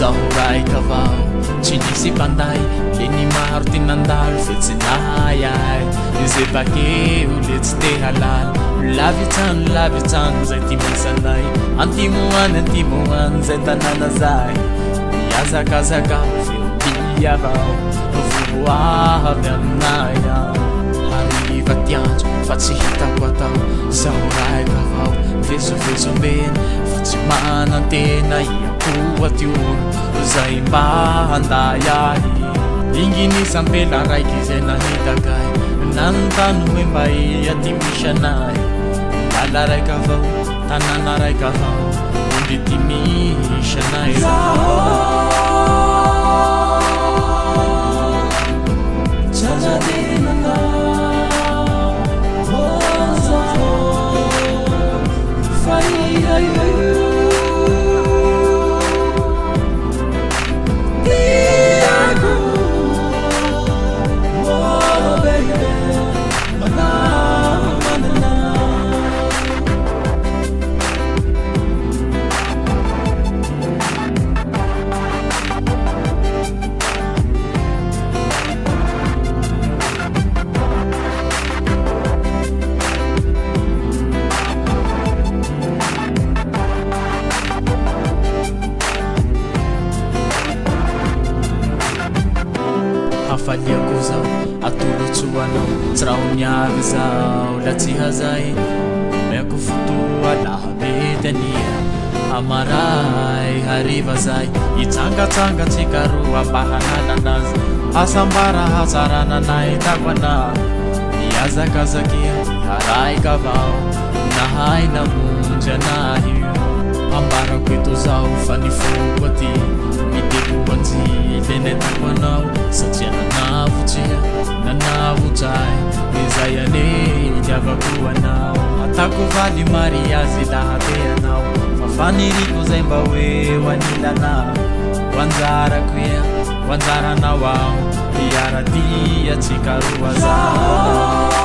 zaho raika avao tsy nisy mpanday le ny maro ty nandalo fetsinay ay izay bakeo le tsy te halala lavitsano zay ty misanay antimoany zay tanàna zay miazakazakao feoty avao voavy aminay ao hariva tiantso fa tsy hitako atao zaho raika avao vesombena fa tsy manantena iakoa ty olo zay mba handay ahy inginisampela raiky zay nahitakay nanontany hoe mba ia ty misy anay lala raika avao tanàna raika avao onde ty misy anay hafaliako zao atolotsoanao tsy raha ho miavy zao la tsy hazay miako fotoa laha mety ania amaray hariva zay hitsangatsangatsika roa mba hanalanazy asambara hazarananay takona miazakazakia haraika avao nahay namonjy anahy ambarako eto zao fa nifoko aty miteko anjileny atako anao satria nanavotray izay ane itiavako anao atako valy mariazy laha te anao fa faniriko zay mba hoe hoanilanao hoanjarako ia hoanjaranao ao iaradia tsika roa zao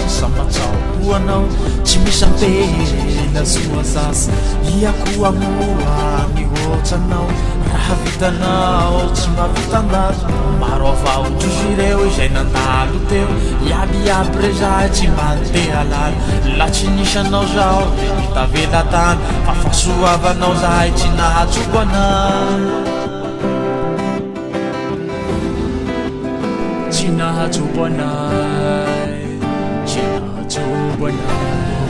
sambatsao tsy misy ampela soa sasa iako amoa mihoatranao raha vitanao tsy mahavitandazo maro avao ndrozy ireo izay nandalo teo iabiaby rezahy tsy mba te halala la tsy nisy anao zao hitavela tany fa fahasoavanao zahay tsy nahatsoko anay tsy nahatsoko anay When I